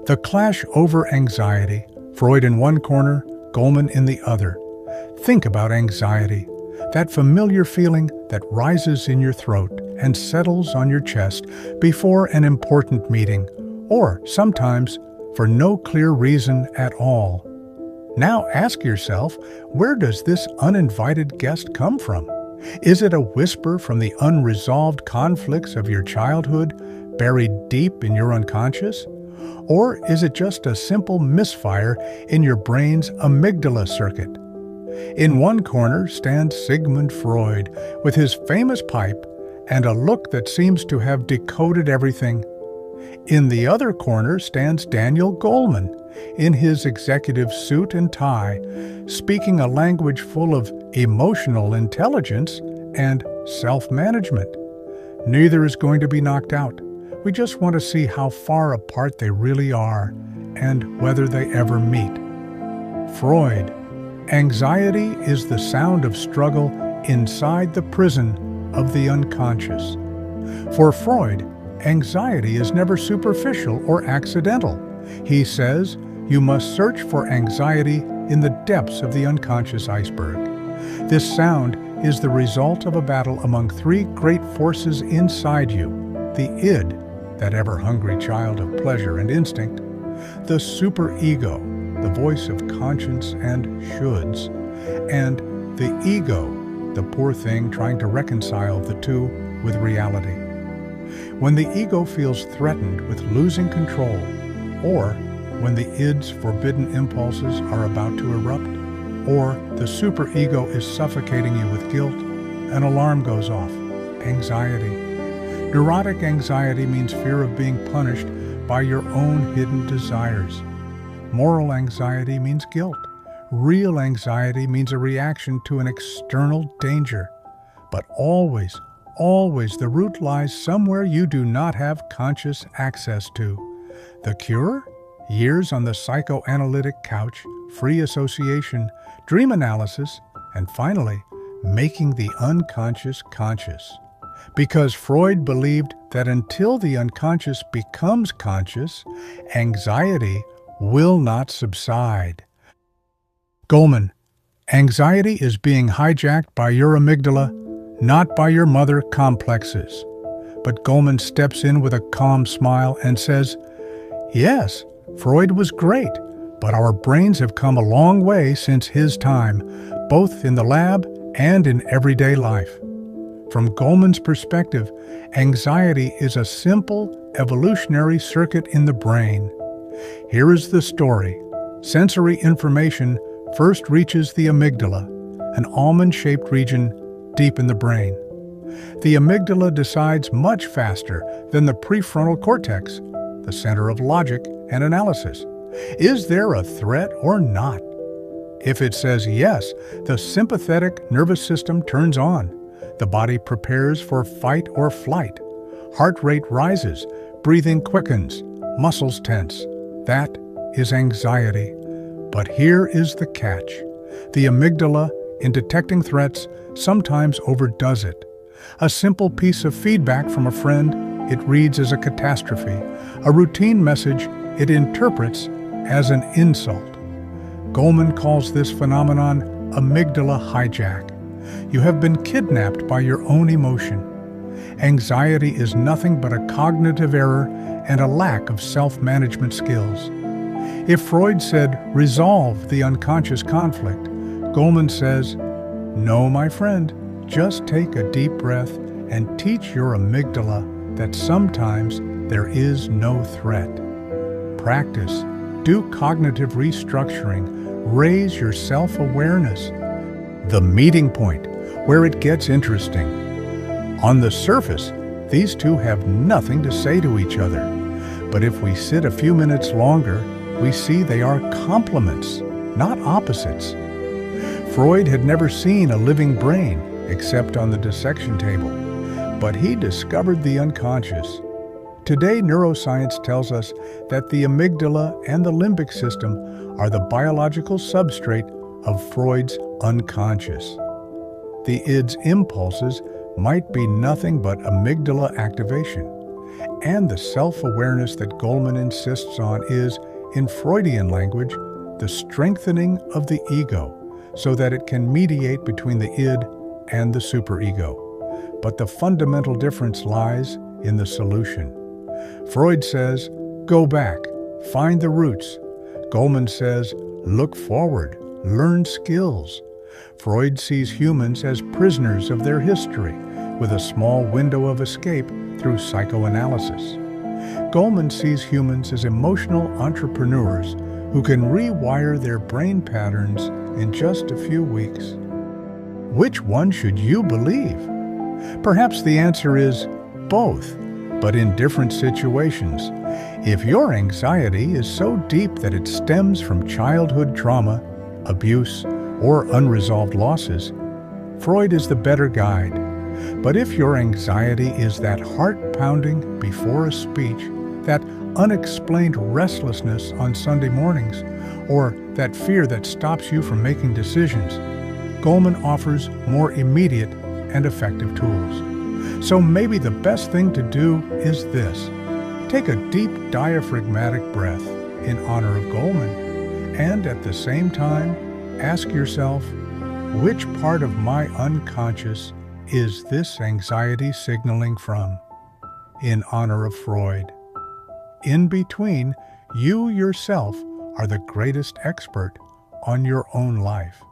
The clash over anxiety, Freud in one corner, Goleman in the other. Think about anxiety, that familiar feeling that rises in your throat and settles on your chest before an important meeting, or sometimes for no clear reason at all. Now ask yourself, where does this uninvited guest come from? Is it a whisper from the unresolved conflicts of your childhood, buried deep in your unconscious? Or is it just a simple misfire in your brain's amygdala circuit? In one corner stands Sigmund Freud with his famous pipe and a look that seems to have decoded everything. In the other corner stands Daniel Goleman in his executive suit and tie, speaking a language full of emotional intelligence and self-management. Neither is going to be knocked out. We just want to see how far apart they really are and whether they ever meet. Freud. Anxiety is the sound of struggle inside the prison of the unconscious. For Freud, anxiety is never superficial or accidental. He says you must search for anxiety in the depths of the unconscious iceberg. This sound is the result of a battle among three great forces inside you: the id, that ever-hungry child of pleasure and instinct; the superego, the voice of conscience and shoulds; and the ego, the poor thing trying to reconcile the two with reality. When the ego feels threatened with losing control, or when the id's forbidden impulses are about to erupt, or the superego is suffocating you with guilt, an alarm goes off: anxiety. Neurotic anxiety means fear of being punished by your own hidden desires. Moral anxiety means guilt. Real anxiety means a reaction to an external danger. But always, always the root lies somewhere you do not have conscious access to. The cure? Years on the psychoanalytic couch, free association, dream analysis, and finally, making the unconscious conscious. Because Freud believed that until the unconscious becomes conscious, anxiety will not subside. Goleman. Anxiety is being hijacked by your amygdala, not by your mother complexes. But Goleman steps in with a calm smile and says, yes, Freud was great, but our brains have come a long way since his time, both in the lab and in everyday life. From Goleman's perspective, anxiety is a simple evolutionary circuit in the brain. Here is the story. Sensory information first reaches the amygdala, an almond-shaped region deep in the brain. The amygdala decides much faster than the prefrontal cortex, the center of logic and analysis. Is there a threat or not? If it says yes, the sympathetic nervous system turns on. The body prepares for fight or flight. Heart rate rises, breathing quickens, muscles tense. That is anxiety. But here is the catch. The amygdala, in detecting threats, sometimes overdoes it. A simple piece of feedback from a friend, it reads as a catastrophe. A routine message, it interprets as an insult. Goleman calls this phenomenon amygdala hijack. You have been kidnapped by your own emotion. Anxiety is nothing but a cognitive error and a lack of self-management skills. If Freud said, resolve the unconscious conflict, Goleman says, no, my friend, just take a deep breath and teach your amygdala that sometimes there is no threat. Practice, do cognitive restructuring, raise your self-awareness. The meeting point, where it gets interesting. On the surface, these two have nothing to say to each other. But if we sit a few minutes longer, we see they are complements, not opposites. Freud had never seen a living brain except on the dissection table, but he discovered the unconscious. Today, neuroscience tells us that the amygdala and the limbic system are the biological substrate of Freud's unconscious. The id's impulses might be nothing but amygdala activation. And the self-awareness that Goleman insists on is, in Freudian language, the strengthening of the ego so that it can mediate between the id and the superego. But the fundamental difference lies in the solution. Freud says, go back, find the roots. Goleman says, look forward, learn skills. Freud sees humans as prisoners of their history, with a small window of escape through psychoanalysis. Goleman sees humans as emotional entrepreneurs who can rewire their brain patterns in just a few weeks. Which one should you believe? Perhaps the answer is both, but in different situations. If your anxiety is so deep that it stems from childhood trauma, abuse, or unresolved losses, Freud is the better guide. But if your anxiety is that heart-pounding before a speech, that unexplained restlessness on Sunday mornings, or that fear that stops you from making decisions, Goleman offers more immediate and effective tools. So maybe the best thing to do is this. Take a deep diaphragmatic breath in honor of Goleman, and at the same time, ask yourself, which part of my unconscious is this anxiety signaling from? In honor of Freud. In between, you yourself are the greatest expert on your own life.